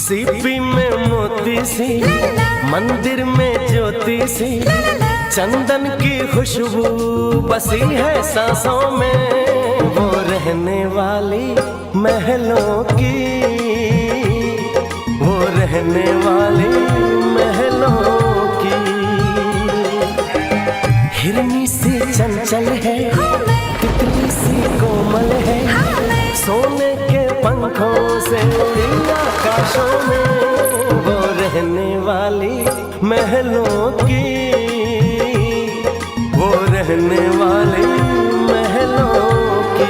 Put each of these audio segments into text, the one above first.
CP में मोती सी, मंदिर में ज्योति सी, चंदन की खुशबू बसी है सांसों में। वो रहने वाली महलों की, वो रहने वाली महलों की। हिरनी सी चंचल है, तितली सी कोमल है, सोने के पंखों से उड़ी आकाशों में। वो रहने वाली महलों की, वो रहने वाली महलों की।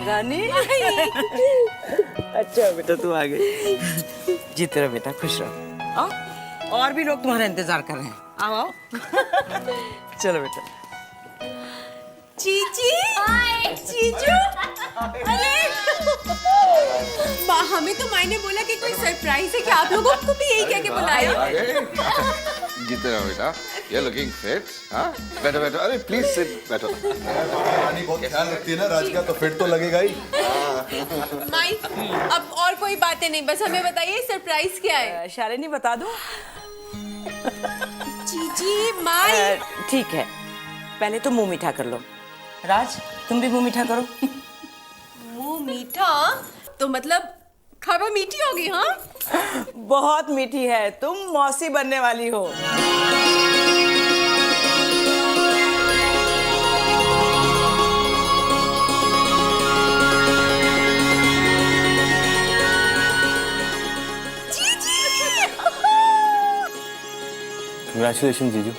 रानी अच्छा बेटा तू आ गई। जीते रहो बेटा, खुश रहो। आओ, और भी लोग तुम्हारा इंतजार कर रहे हैं। आओ आओ चलो बेटा। जीजी, जीजू, अरे हमें तो मायने बोला कि कोई सरप्राइज है, कि आप लोगों को भी यही कह के बुलाया। जीते रहो बेटा, you're looking fit, हाँ? बैठो बैठो, अरे प्लीज सिट, बैठो। रानी बहुत ख्याल रखती है ना राज का, तो फिट तो लगेगा ही। माई, अब और कोई बातें नहीं, बस हमें बताइए सरप्राइज क्या है। शालिनी बता दो। जीजी, माई। ठीक है, पहले तो मुंह मीठा कर लो। राज तुम भी मुंह मीठा करो। मुंह मीठा तो मतलब खबर मीठी होगी? हाँ, बहुत मीठी है, तुम मौसी बनने वाली हो। Congratulations, जीजू।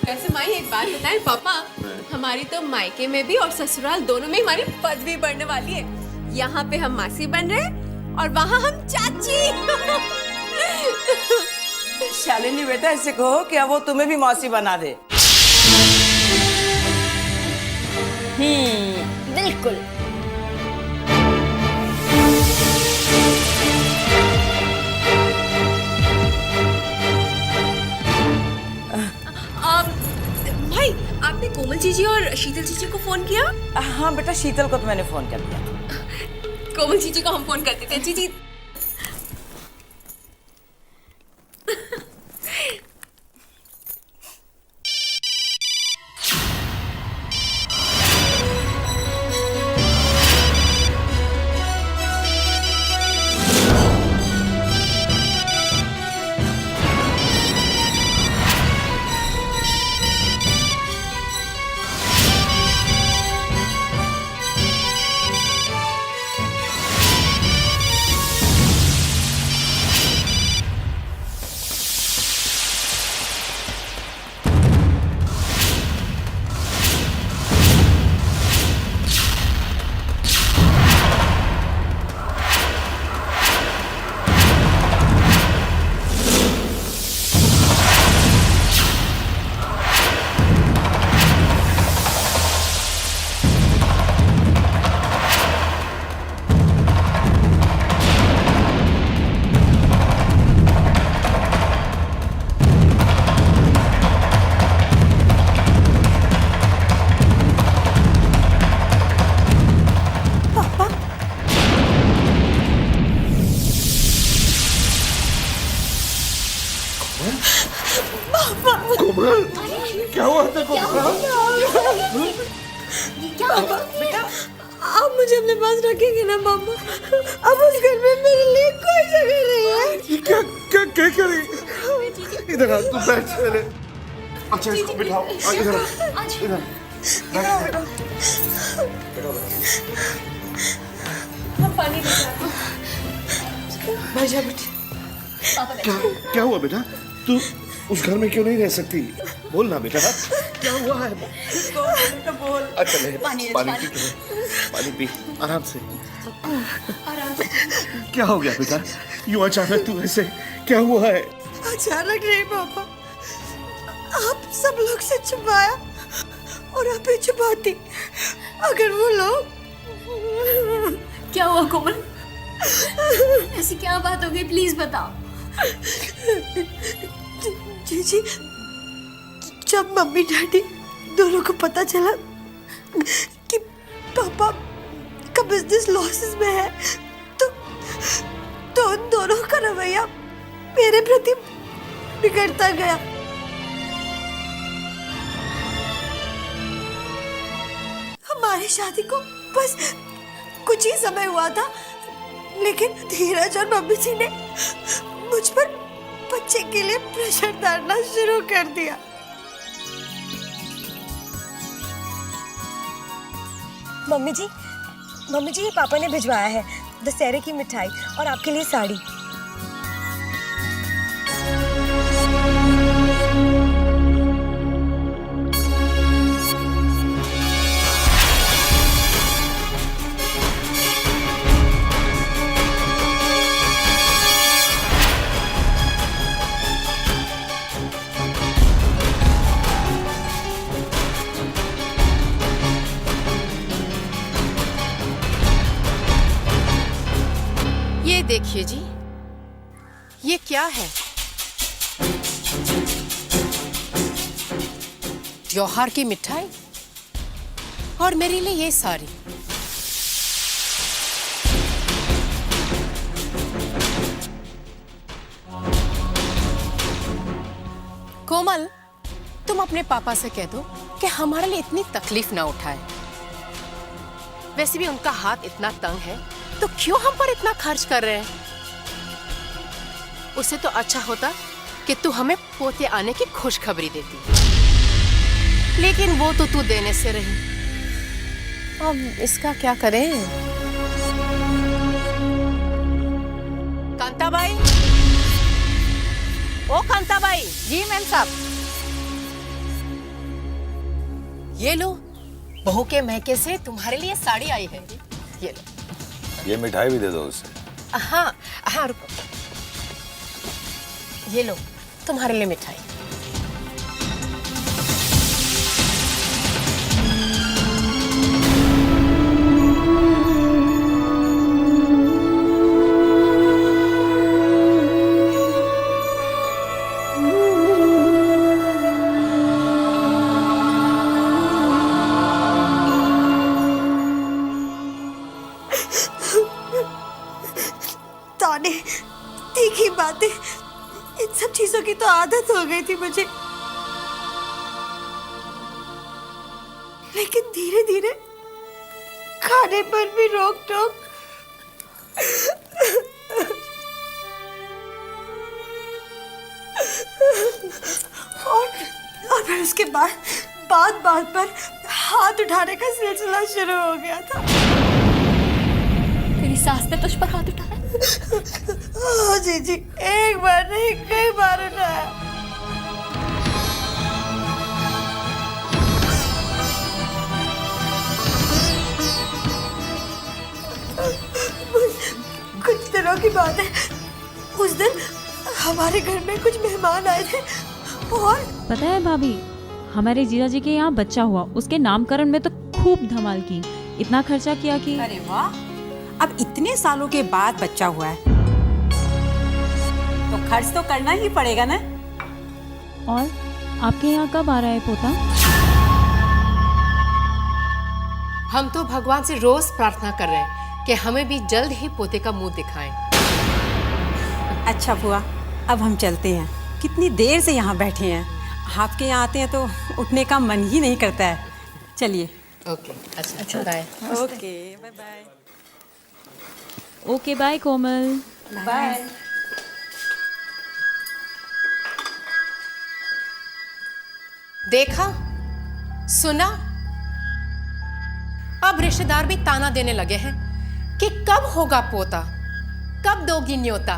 वैसे माई एक बात बताएं पापा, हमारी तो मायके में भी और ससुराल दोनों में हमारी पदवी बढ़ने वाली है। यहाँ पे हम मासी बन रहे हैं और वहाँ हम चाची। शालिनी बेटा ऐसे कहो कि अब वो तुम्हें भी मौसी बना दे। बिल्कुल। भाई, आपने कोमल जीजी और शीतल जीजी को फोन किया? हाँ बेटा, शीतल को तो मैंने फोन कर दिया। कोमल जीजी को हम फोन करते थे। जीजी क्या हुआ था कोमल? बेटा, आप मुझे अपने पास रखेंगे ना पापा? अब उस घर में मेरे लिए कोई जगह नहीं है। क्या क्या क्या करी? इधर आ, तू बैठ पहले। अच्छा इसको बिठाओ, इधर इधर पानी क्या क्या हुआ बेटा? तू उस घर में क्यों नहीं रह सकती? बोल ना बेटा, क्या हुआ है? तो बोल। अच्छा ले, पानी पी, पानी पी, आराम से। क्या हो गया बेटा? यूं अचानक तू ऐसे क्या हुआ है? अचानक नहीं पापा, आप सब लोग से छुपाया और आप ही छुपाती। अगर वो लोग। क्या हुआ कोमल? ऐसी क्या बात हो गई, प्लीज बताओ। जी, जब मम्मी डैडी दोनों को पता चला कि पापा का बिजनेस लॉसेस में है, तो उन दोनों का रवैया मेरे प्रति बिगड़ता गया। हमारी शादी को बस कुछ ही समय हुआ था, लेकिन धीरज और मम्मी जी ने मुझ पर बच्चे के लिए प्रेशर डालना शुरू कर दिया। मम्मी जी पापा ने भिजवाया है दशहरे की मिठाई और आपके लिए साड़ी। देखिए जी, ये क्या है? जौहर की मिठाई और मेरे लिए ये साड़ी। कोमल, तुम अपने पापा से कह दो कि हमारे लिए इतनी तकलीफ ना उठाए। वैसे भी उनका हाथ इतना तंग है, तो क्यों हम पर इतना खर्च कर रहे हैं? उससे तो अच्छा होता कि तू हमें पोते आने की खुशखबरी देती, लेकिन वो तो तू देने से रही। अब इसका क्या करें? कांताबाई, ओ कांताबाई। जी मैम साहब। ये लो, बहू के महके से तुम्हारे लिए साड़ी आई है। ये लो। ये मिठाई भी दे दो उसे। हाँ हाँ, रुको। ये लो, तुम्हारे लिए मिठाई। ताने, तीखी बातें, इन सब चीजों की तो आदत हो गई थी मुझे, लेकिन धीरे धीरे खाने पर भी रोक टोक। और फिर उसके बाद बात पर हाथ उठाने का सिलसिला शुरू हो गया था। तेरी सास ने तुझ पर हाथ उठाया? जी, एक बार नहीं कई बार उठाया। कुछ दिनों की बात है, उस दिन हमारे घर में कुछ मेहमान आए थे और पता है भाभी, हमारे जीजा जी के यहाँ बच्चा हुआ, उसके नामकरण में तो खूब धमाल की, इतना खर्चा किया कि। अरे वाह, अब इतने सालों के बाद बच्चा हुआ है तो खर्च तो करना ही पड़ेगा ना। और आपके यहाँ कब आ रहा है पोता? हम तो भगवान से रोज प्रार्थना कर रहे हैं कि हमें भी जल्द ही पोते का मुंह दिखाएं। अच्छा बुआ, अब हम चलते हैं। कितनी देर से यहाँ बैठे हैं, आपके यहाँ आते हैं तो उठने का मन ही नहीं करता है। चलिए। ओके, अच्छा bye. Okay, bye bye. Okay bye Komal. Bye. देखा, सुना, अब रिश्तेदार भी ताना देने लगे हैं कि कब होगा पोता, कब दोगी न्योता।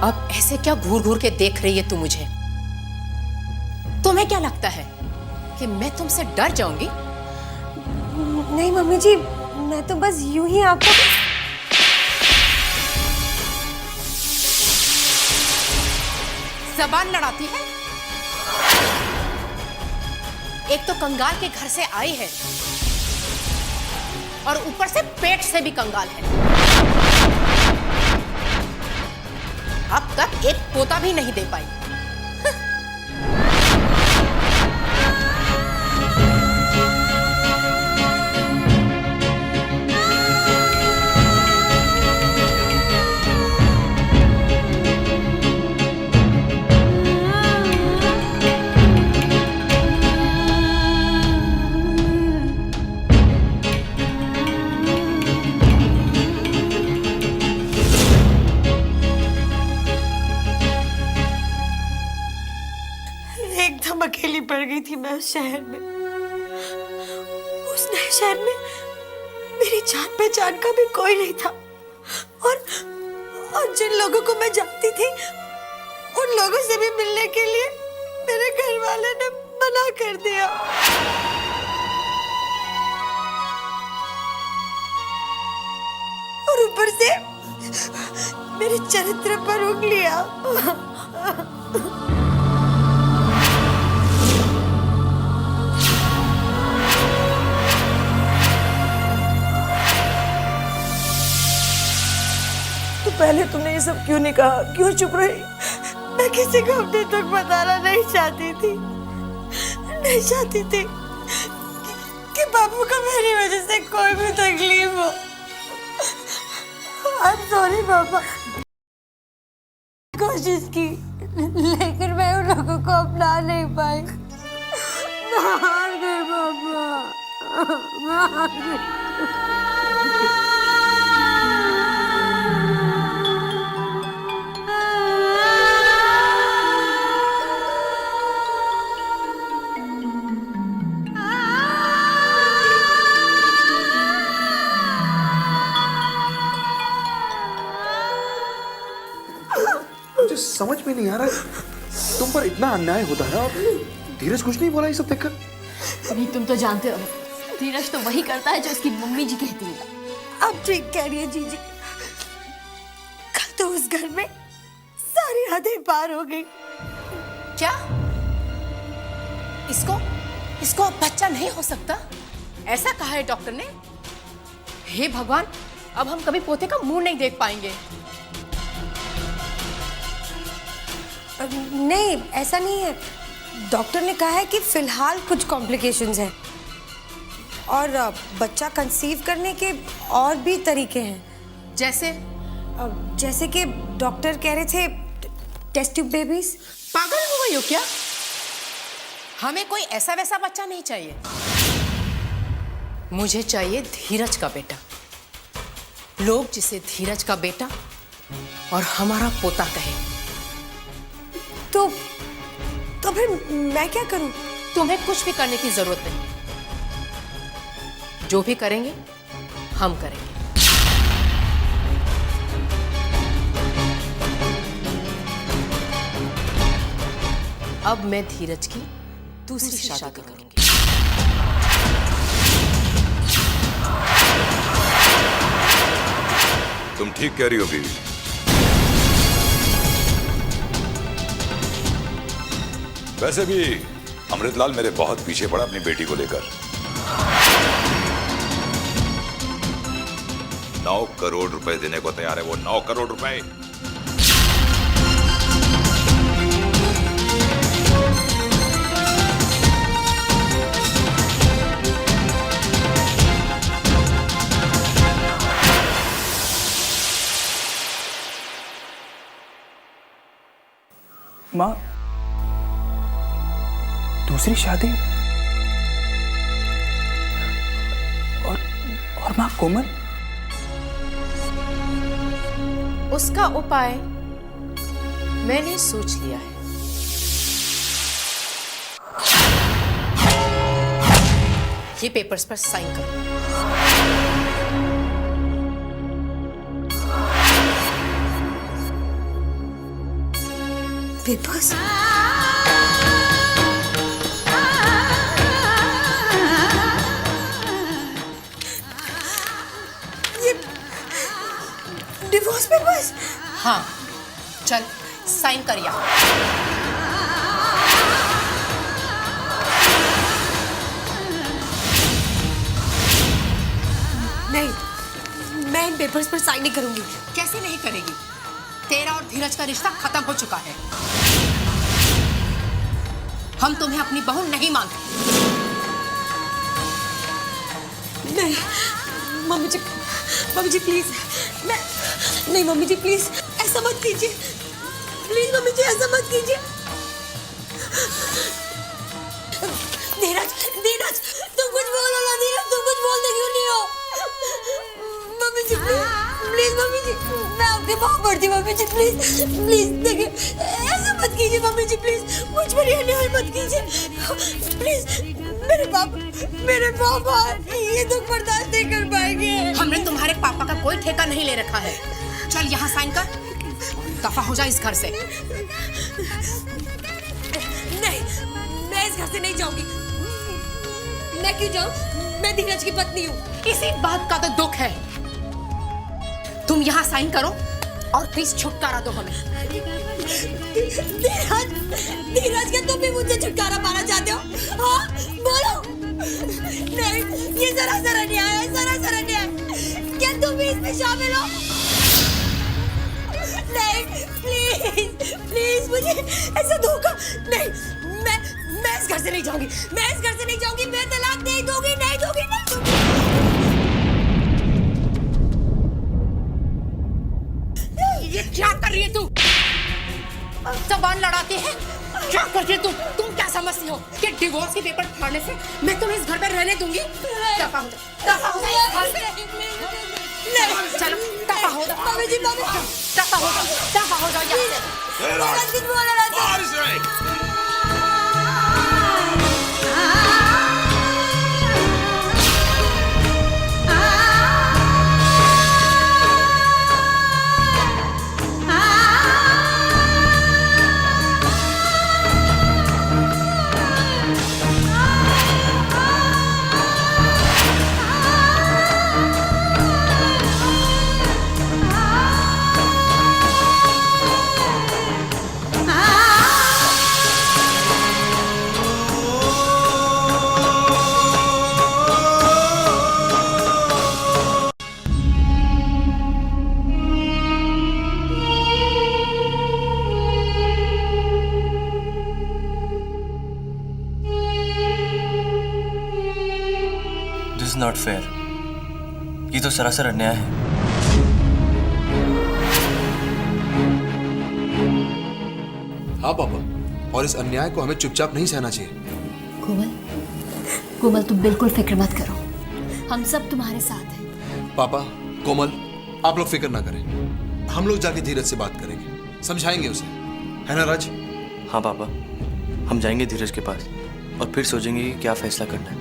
अब ऐसे क्या घूर घूर के देख रही है तू मुझे? तुम्हें क्या लगता है कि मैं तुमसे डर जाऊंगी? नहीं मम्मी जी, मैं तो बस यूं ही आपको। जबान लड़ाती है। एक तो कंगाल के घर से आई है और ऊपर से पेट से भी कंगाल है। अब तक एक पोता भी नहीं दे पाई। एकदम अकेली पड़ गई थी मैं उस शहर में। उस नए शहर में मेरी जान पहचान का भी कोई नहीं था, और जिन लोगों को मैं जानती थी उन लोगों से भी मिलने के लिए मेरे घर वाले ने मना कर दिया। और ऊपर से मेरे चरित्र पर उंगलियां। तो पहले तुमने ये सब क्यों नहीं कहा? क्यों चुप रही? मैं किसी को अपने दुख बताना नहीं चाहती थी, नहीं चाहती थी कि बाबू को मेरी वजह से कोई भी तकलीफ हो। I'm sorry पापा। कोशिश की लेकिन मैं उन लोगों को अपना नहीं पाई। मैं हार गई पापा, मैं हार गई। मुझे समझ में नहीं आ रहा तुम पर इतना अन्याय होता है और धीरज कुछ नहीं बोला ये सब देखकर। अभी तुम तो जानते हो धीरज तो वही करता है जो उसकी मम्मी जी कहती है। अब ठीक कह रही है जीजी। कल तो उस घर में सारी हदें पार हो गई। क्या? इसको अब बच्चा नहीं हो सकता? ऐसा कहा है डॉक्टर ने? हे भगवान, अब हम कभी पोते का मुंह नहीं देख पाएंगे। नहीं, ऐसा नहीं है। डॉक्टर ने कहा है कि फिलहाल कुछ कॉम्प्लिकेशंस हैं और बच्चा कंसीव करने के और भी तरीके हैं। जैसे कि डॉक्टर कह रहे थे टेस्ट ट्यूब बेबीज। पागल हो गई हो क्या? हमें कोई ऐसा वैसा बच्चा नहीं चाहिए। मुझे चाहिए धीरज का बेटा। लोग जिसे धीरज का बेटा और हमारा पोता कहे। तो फिर मैं क्या करूं? तुम्हें कुछ भी करने की जरूरत नहीं। जो भी करेंगे हम करेंगे। अब मैं धीरज की दूसरी शादी करूंगी। तुम ठीक कह रही हो बीवी। वैसे भी अमृतलाल मेरे बहुत पीछे पड़ा अपनी बेटी को लेकर। 9 करोड़ रुपए देने को तैयार है वो। 9 करोड़ रुपए। माँ, दूसरी शादी? और माँ कोमल? उसका उपाय मैंने सोच लिया है। ये पेपर्स पर साइन करो। पेपर्स? ये डिवोर्स पेपर्स? हाँ, चल साइन कर यहाँ। नहीं, मैं इन पेपर्स पर साइन नहीं करूंगी। कैसे नहीं करेगी? तेरा और धीरज का रिश्ता खत्म हो चुका है। हम तुम्हें अपनी बहू नहीं मानते। नहीं मम्मी जी प्लीज, मैं नहीं, मम्मी जी प्लीज ऐसा मत कीजिए, प्लीज मम्मी जी ऐसा मत कीजिए। धीरज तुम कुछ बोलो ना, धीरज तुम कुछ बोलते क्यों नहीं हो? मम्मी जी प्लीज मम्मी जी, मैं आपके पाँव पड़ती हूँ मम्मी जी, प्लीज देखिए ऐसा मत कीजिए मम्मी जी, प्लीज मुझ पर ये अन्याय मत कीजिए प्लीज। मेरे पापा ये दुख बर्दाश्त नहीं कर पाएंगे। हमने तुम्हारे पापा का कोई ठेका नहीं ले रखा है। चल यहाँ साइन कर, दफा हो जा इस घर से। नहीं, मैं इस घर से नहीं जाऊंगी। मैं क्यों जाऊं? मैं धीरज की पत्नी हूँ। इसी बात का तो दुख है। तुम यहाँ साइन करो और प्लीज छुटकारा दो हमें। धीरज क्या तुम भी मुझे छुटकारा पाना चाहते हो? हाँ बोलो। नहीं, ये सरासर अन्याय है, सरासर अन्याय। क्या तुम भी इसमें शामिल हो? नहीं प्लीज मुझे ऐसा धोखा नहीं। मैं इस घर से नहीं जाऊंगी, मैं तलाक नहीं दूंगी। ये क्या कर रही है तू? जबान लड़ाती है? क्या कर रही है तू? तुम क्या समझती हो कि डिवोर्स के पेपर फाड़ने से मैं तुम्हें इस घर में रहने दूंगी? दफा हो जा। चलो दफा हो जा। दफा हो जाओ यहाँ से। नॉट फेयर, ये तो सरासर अन्याय है। हाँ पापा, और इस अन्याय को हमें चुपचाप नहीं सहना चाहिए। कोमल तुम बिल्कुल फिक्र मत करो, हम सब तुम्हारे साथ हैं। पापा, कोमल, आप लोग फिक्र ना करें, हम लोग जाके धीरज से बात करेंगे, समझाएंगे उसे, है ना राज? हाँ पापा, हम जाएंगे धीरज के पास और फिर सोचेंगे कि क्या फैसला करना है।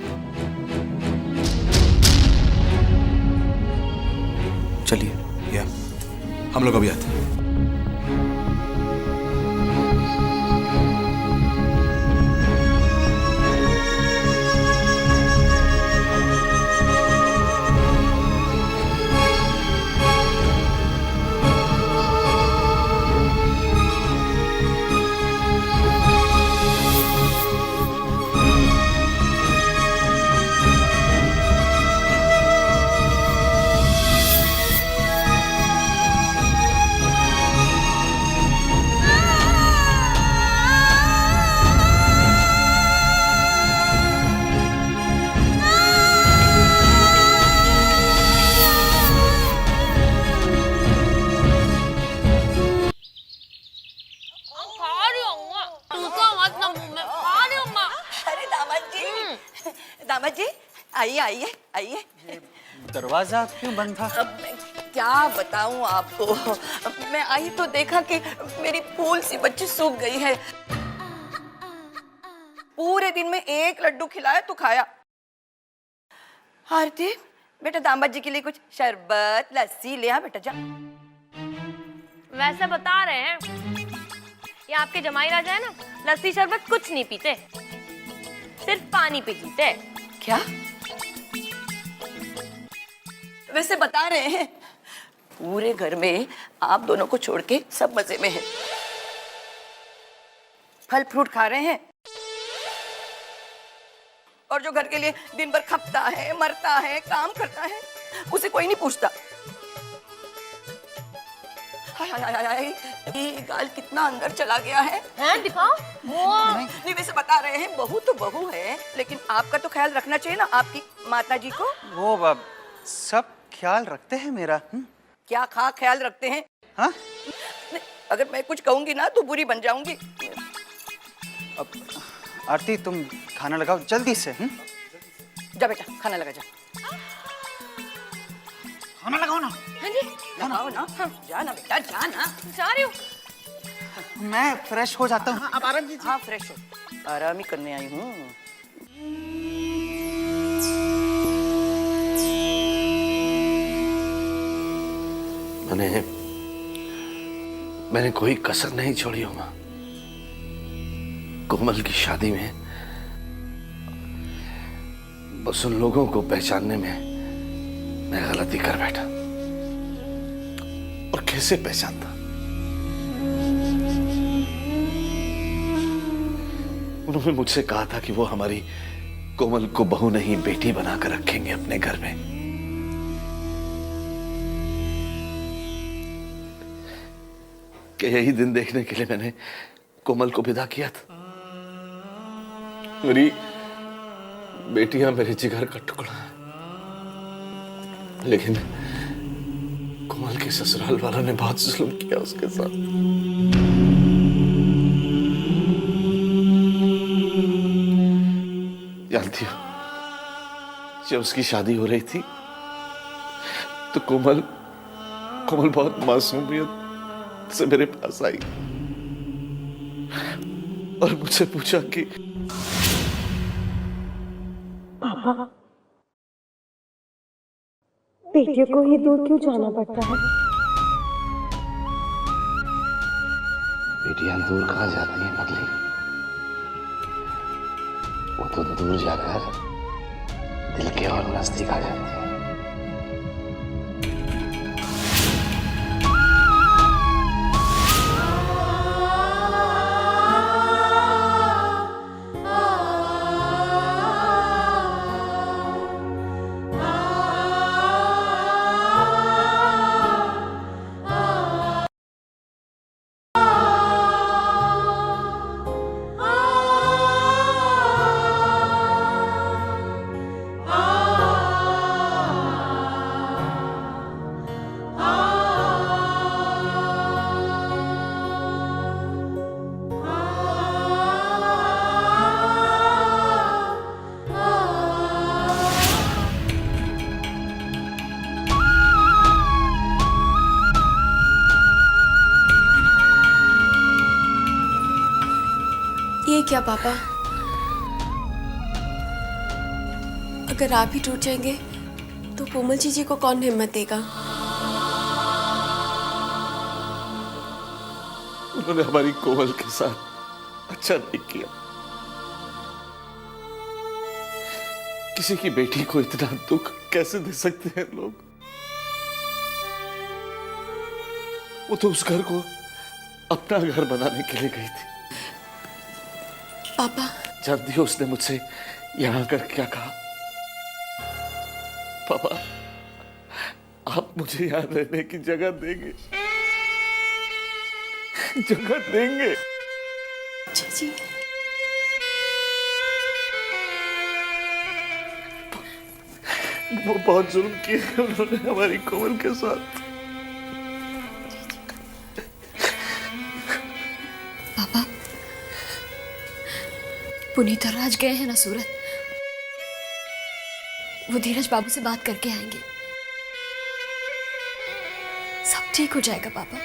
चलिए। या हम लोग अभी आते हैं। दामाद जी आइए आइए आइए। दरवाजा क्यों बंद था? क्या बताऊं आपको, मैं आई तो देखा कि मेरी फूल सी बच्ची सूख गई है। पूरे दिन में एक लड्डू खिलाया तो खाया। आरती बेटा, दामाद जी के लिए कुछ शरबत लस्सी ले आ बेटा, जा। वैसे बता रहे हैं ये आपके जमाई राजा है ना, लस्सी शरबत कुछ नहीं पीते, सिर्फ पानी पी पीते। क्या? वैसे बता रहे हैं पूरे घर में आप दोनों को छोड़ के सब मजे में हैं। फल फ्रूट खा रहे हैं और जो घर के लिए दिन भर खपता है, मरता है, काम करता है, उसे कोई नहीं पूछता। हाय हाय हाय हाय, ये गाल कितना अंदर चला गया है। हैं दिखाओ। नहीं वैसे बता रहे हैं बहू तो बहू है, लेकिन आपका तो ख्याल रखना चाहिए ना आपकी माता जी को। वो बाब सब ख्याल रखते हैं मेरा। क्या ख्याल रखते हैं? हाँ? अगर मैं कुछ कहूंगी ना तो बुरी बन जाऊंगी। अब आरती तुम खाना लगाओ जल्दी से। जा बेटा खाना लगा जा। खाना लगाओ ना। हाँ जी लगाओ ना। जा ना बेटा जा ना। जा रही हूँ। मैं फ्रेश हो जाता हूँ, आप आराम कीजिए। हाँ फ्रेश हो, आराम ही करने आई हूँ। मैंने कोई कसर नहीं छोड़ी हो माँ। कोमल की शादी में बस उन लोगों को पहचानने में मैं गलती कर बैठा। और कैसे पहचानता? उन्होंने मुझसे कहा था कि वो हमारी कोमल को बहू नहीं बेटी बनाकर रखेंगे अपने घर में। कि यही दिन देखने के लिए मैंने कोमल को विदा किया था। मेरी बेटियां मेरे जिगर का टुकड़ा है, लेकिन कोमल के ससुराल वालों ने बहुत जुल्म किया उसके साथ। जानती हो, जब उसकी शादी हो रही थी तो कोमल बहुत मासूमियत से मेरे पास आई और मुझसे पूछा कि पापा, बेटियों को ही दूर क्यों जाना पड़ता है? बेटियां दूर कहाँ जाती हैं मगली? वो तो दूर जाकर दिल के और नजदीक आ जाती है। ये क्या पापा, अगर आप ही टूट जाएंगे तो कोमल जी को कौन हिम्मत देगा? उन्होंने हमारी कोमल के साथ अच्छा नहीं किया। किसी की बेटी को इतना दुख कैसे दे सकते हैं लोग? वो तो उस घर को अपना घर बनाने के लिए गई थी। पापा, जानती हो उसने मुझसे यहां आकर क्या कहा? पापा, आप मुझे यहां रहने की जगह देंगे? जगह देंगे? जी। वो बहुत जुल्म किए उन्होंने हमारी कोमल के साथ। पापा, पुनीत और राज गए हैं ना सूरत, वो धीरज बाबू से बात करके आएंगे। सब ठीक हो जाएगा पापा।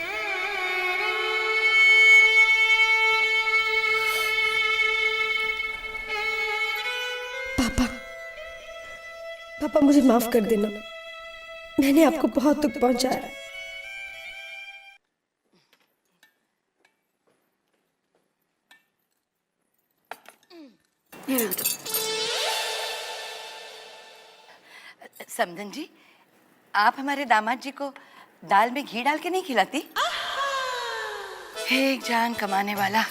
पापा, मुझे माफ कर देना, मैंने आपको बहुत दुख पहुंचाया। समधन जी, आप हमारे दामाद जी को दाल में घी डाल के नहीं खिलाती? एक जान कमाने वाला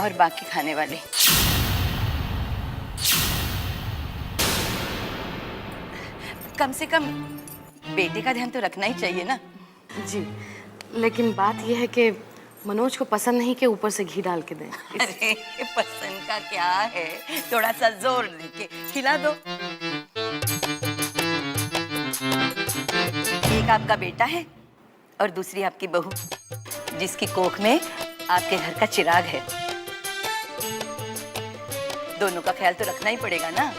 और बाकी खाने वाले। कम से कम बेटे का ध्यान तो रखना ही चाहिए ना। जी, लेकिन बात यह है कि मनोज को पसंद नहीं कि ऊपर से घी डाल के दें। अरे पसंद का क्या है, थोड़ा सा जोर लेके खिला दो। एक आपका बेटा है और दूसरी आपकी बहू, जिसकी कोख में आपके घर का चिराग है। दोनों का ख्याल तो रखना ही पड़ेगा ना।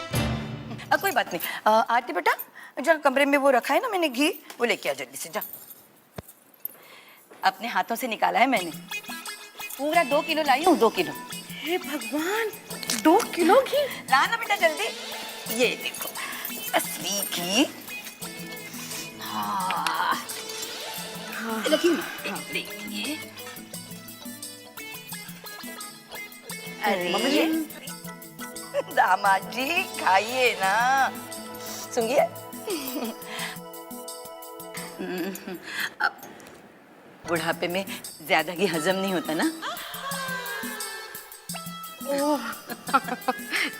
कोई बात नहीं, आरती बेटा जहाँ कमरे में वो रखा है ना मैंने घी, वो लेके आ जल्दी से, जा। अपने हाथों से निकाला है मैंने, पूरा 2 किलो लाई हूँ, 2 किलो। हे भगवान, 2 किलो घी? ला ना बेटा जल्दी। ये देखो असली घी। हाँ देखिए। अरे दामाद जी खाइए ना, सुनिए। अब बुढ़ापे में ज्यादा घी हजम नहीं होता ना। ओह,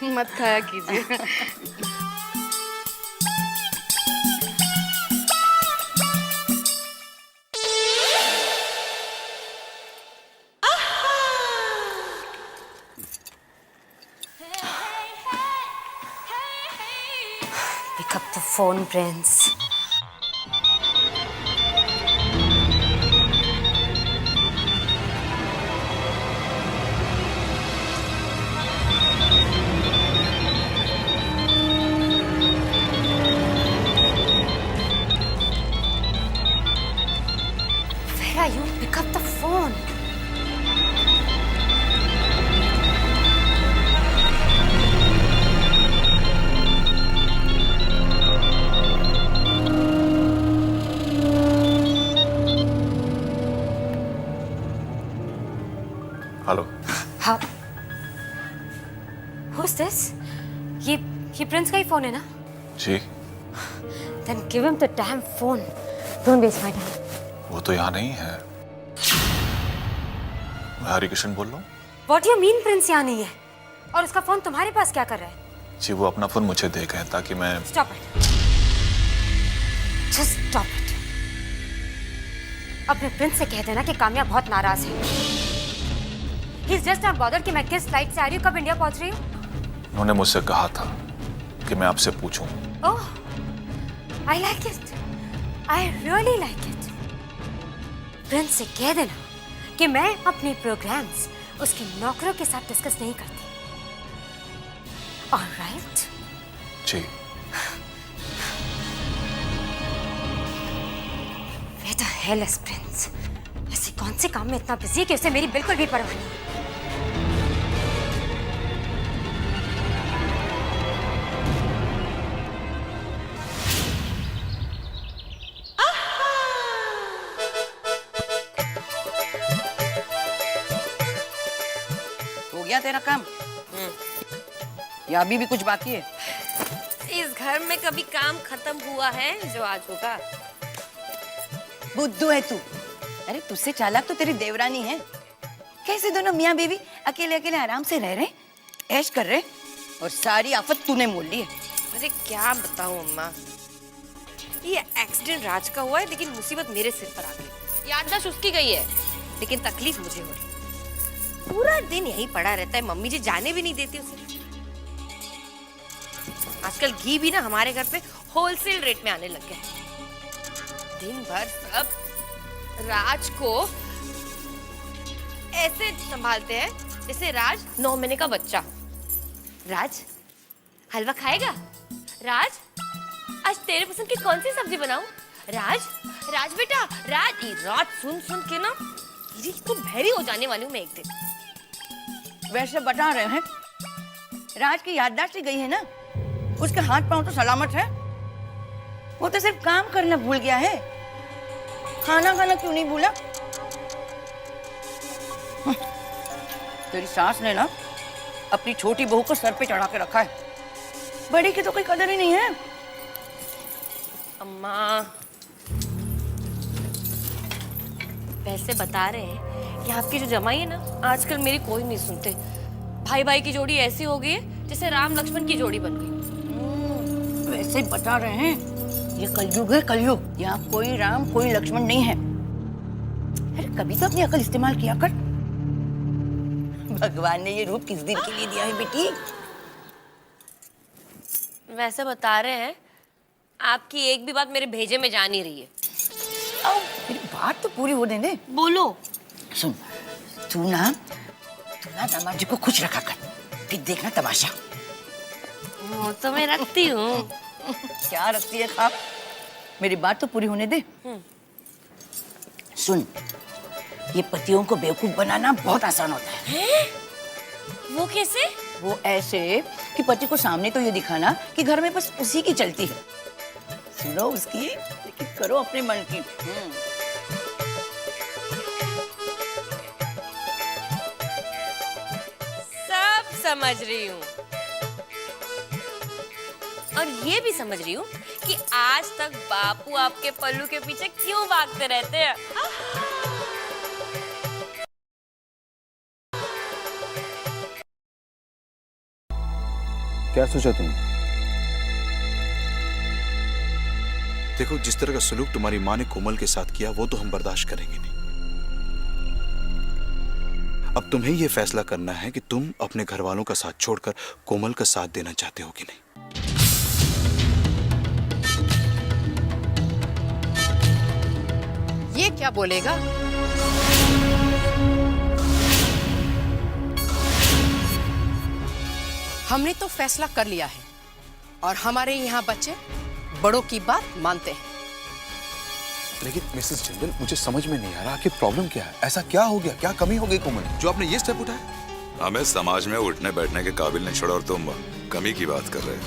मत खाया कीजिए। Pick up the phone, Prince. Where are you? Pick up the phone. Hello. हाँ। Who's this? ये प्रिंस का ही फोन है ना? जी। Then give him the damn phone. Don't waste my time. वो तो यहाँ नहीं है। मैं हरि किशन बोल रहा हूँ। What do you mean Prince यहाँ नहीं है? और उसका फोन तुम्हारे पास क्या कर रहा है? जी वो अपना फोन मुझे दे गए ताकि मैं। Stop it. Just stop it. अपने प्रिंस से कह देना कि काम्या बहुत नाराज है। He's just not bothered कि मैं किस फ्लाइट से आ रही हूँ, कब इंडिया पहुँच रही हूँ। उन्होंने मुझसे कहा था कि मैं आपसे पूछूं। Oh, I like it. I really like it. Prince से कह देना कि मैं अपने प्रोग्राम्स उसके नौकरों के साथ डिस्कस नहीं करती। All right? Ji. Where the hell is Prince? ऐसे कौन से काम में इतना बिजी है कि उसे मेरी बिल्कुल भी परवाह नहीं। हो गया तेरा काम? या अभी भी कुछ बाकी है? इस घर में कभी काम खत्म हुआ है जो आज होगा? बुद्धू है तू। अरे तुझसे चालाक तो तेरी देवरानी है। कैसे दोनों मियाँ बीवी अकेले अकेले आराम से रह रहे, ऐश कर रहे, और सारी आफत तूने मोल ली है। अरे क्या बताऊं अम्मा, ये एक्सीडेंट राज का हुआ है लेकिन मुसीबत मेरे सिर पर आ गई। याददाश्त उसकी गई है लेकिन तकलीफ मुझे हो रही। पूरा दिन यही पड़ा रहता है, मम्मी जी जाने भी नहीं देती उसे। आजकल घी भी ना हमारे घर पे होलसेल रेट में आने लग गया। दिन भर सब राज को ऐसे संभालते हैं जैसे राज 9 महीने का बच्चा। राज हलवा खाएगा? राज आज तेरे पसंद की कौन सी सब्जी बनाऊं? राज राज बेटा राज। रात सुन सुन के ना तो भैरी हो जाने वाली हूँ मैं एक दिन। वैसे बता रहे हैं राज की याददाश्त ही गई है ना, उसके हाथ पांव तो सलामत है। वो तो सिर्फ काम करना भूल गया है, खाना खाना क्यों नहीं भूला? तेरी सास ने ना अपनी छोटी बहू को सर पे चढ़ा के रखा है, बड़ी की तो कोई कदर ही नहीं है। अम्मा वैसे बता रहे हैं कि आपकी जो जमाई है ना, आजकल मेरी कोई नहीं सुनते। भाई भाई की जोड़ी ऐसी हो गई है जैसे राम लक्ष्मण की जोड़ी बन गई। वैसे ही बता रहे हैं, ये कलयुग है, कलयुग। यहाँ कोई राम कोई लक्ष्मण नहीं है। अरे कभी तो अपनी अकल इस्तेमाल किया कर। भगवान ने ये रूप किस दिन के लिए दिया है बेटी? वैसे बता रहे हैं आपकी एक भी बात मेरे भेजे में जा नहीं रही है। आओ, मेरी बात तो पूरी होने दे। बोलो। सुन, तू ना दामाद जी को खुश रखा कर, फिर देखना तमाशा। वो तो मैं रखती हूँ। क्या रखती है खाप? मेरी बात तो पूरी होने दे। सुन, ये पतियों को बेवकूफ बनाना बहुत आसान होता है। वो कैसे? वो ऐसे कि पति को सामने तो ये दिखाना कि घर में बस उसी की चलती है। सुनो उसकी, लेकिन करो अपने मन की। सब समझ रही हूँ, और ये भी समझ रही हूँ कि आज तक बापू आपके पल्लू के पीछे क्यों भागते रहते हैं। क्या सोचा तुमने? देखो, जिस तरह का सलूक तुम्हारी माँ ने कोमल के साथ किया वो तो हम बर्दाश्त करेंगे नहीं। अब तुम्हें यह फैसला करना है कि तुम अपने घर वालों का साथ छोड़कर कोमल का साथ देना चाहते हो कि नहीं। ये क्या बोलेगा? हमने तो फैसला कर लिया है और हमारे यहाँ बच्चे बड़ों की बात मानते हैं। लेकिन मिसेस जिंदल, मुझे समझ में नहीं आ रहा कि प्रॉब्लम क्या है। ऐसा क्या हो गया, क्या कमी हो गई कोमल जो आपने ये स्टेप उठाया? हमें समाज में उठने बैठने के काबिल नहीं छोड़ा और तुम कमी की बात कर रहे हो।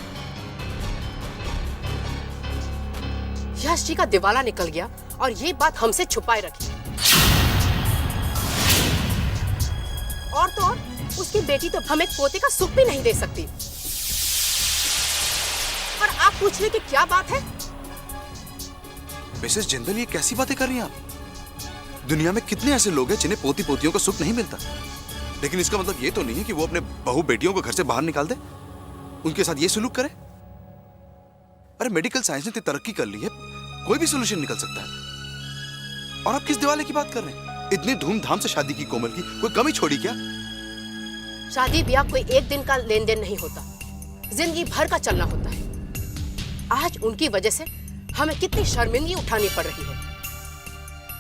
यश जी का दिवाला निकल गया और ये बात हमसे छुपाए रखी। और तो और उसकी बेटी तो हमें पोते का सुख भी नहीं दे सकती। और आप पूछ रहे कि क्या बात है? मिसेस जिंदल, ये कैसी बातें कर रही हैं आप? दुनिया में कितने ऐसे लोग हैं जिन्हें पोती पोतियों का सुख नहीं मिलता, लेकिन इसका मतलब ये तो नहीं है कि वो अपने बहू बेटियों को घर से बाहर निकाल दे, उनके साथ ये सलूक करे। अरे मेडिकल साइंस ने इतनी तरक्की कर ली है, कोई भी सोल्यूशन निकल सकता है। और आप किस दिवाले की बात कर रहे हैं? इतनी धूमधाम से शादी की कोमल की, कोई कमी छोड़ी क्या? शादी ब्याह कोई एक दिन का लेन देन नहीं होता, जिंदगी भर का चलना होता है। आज उनकी वजह से हमें कितनी शर्मिंदगी उठानी पड़ रही है।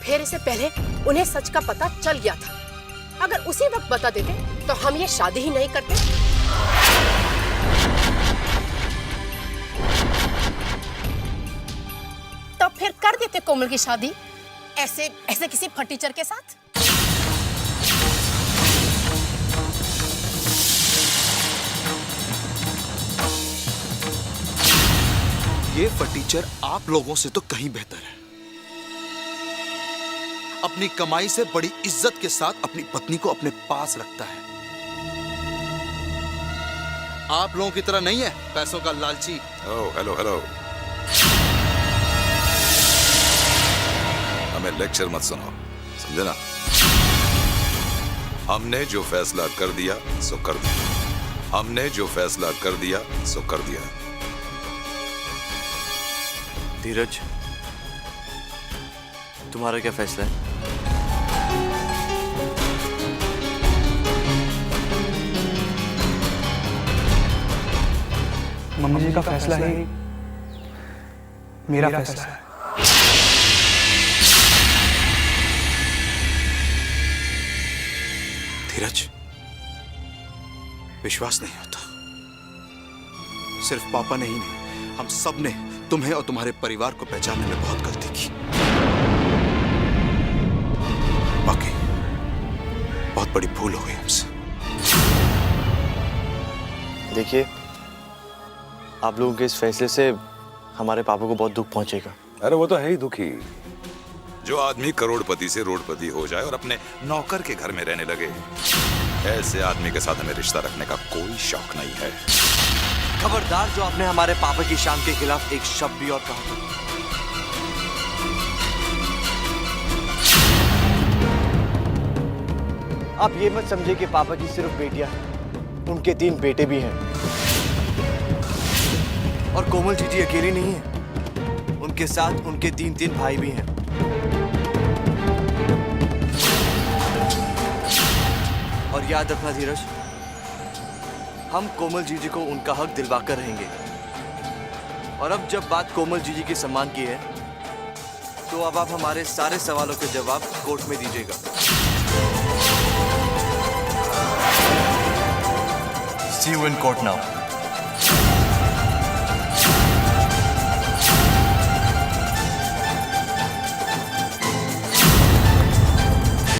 फेरे से पहले उन्हें सच का पता चल गया था। अगर उसी वक्त बता देते तो हम ये शादी ही नहीं करते। तो फिर कर देते कोमल की शादी ऐसे किसी फटीचर के साथ। ये फटीचर आप लोगों से तो कहीं बेहतर है। अपनी कमाई से बड़ी इज्जत के साथ अपनी पत्नी को अपने पास रखता है। आप लोगों की तरह नहीं है पैसों का लालची। ओह, हेलो हेलो, हमें लेक्चर मत सुनाओ, समझे ना? हमने जो फैसला कर दिया सो कर दिया। हमने जो फैसला कर दिया सो कर दिया। धीरज, तुम्हारा क्या फैसला है? मम्मी जी का फैसला ही मेरा फैसला है। धीरज, विश्वास नहीं होता। सिर्फ पापा ने ही नहीं, हम सब ने तुम्हें और तुम्हारे परिवार को पहचानने में बहुत गलती की। वाकई बहुत बड़ी भूल हो गई हमसे। देखिए, आप लोगों के इस फैसले से हमारे पापा को बहुत दुख पहुंचेगा। अरे वो तो है ही दुखी। जो आदमी करोड़पति से रोडपति हो जाए और अपने नौकर के घर में रहने लगे, ऐसे आदमी के साथ हमें रिश्ता रखने का कोई शौक नहीं है। खबरदार जो आपने हमारे पापा की शान के खिलाफ एक शब्द भी और कहा। आप ये मत समझे कि पापा की सिर्फ बेटियां हैं, उनके 3 बेटे भी हैं। और कोमल जीजी अकेली नहीं है, उनके साथ उनके 3 भाई भी हैं। और याद रखना धीरज, हम कोमल जीजी को उनका हक दिलवाकर रहेंगे। और अब जब बात कोमल जीजी के सम्मान की है, तो अब आप हमारे सारे सवालों के जवाब कोर्ट में दीजिएगा। See you in court now.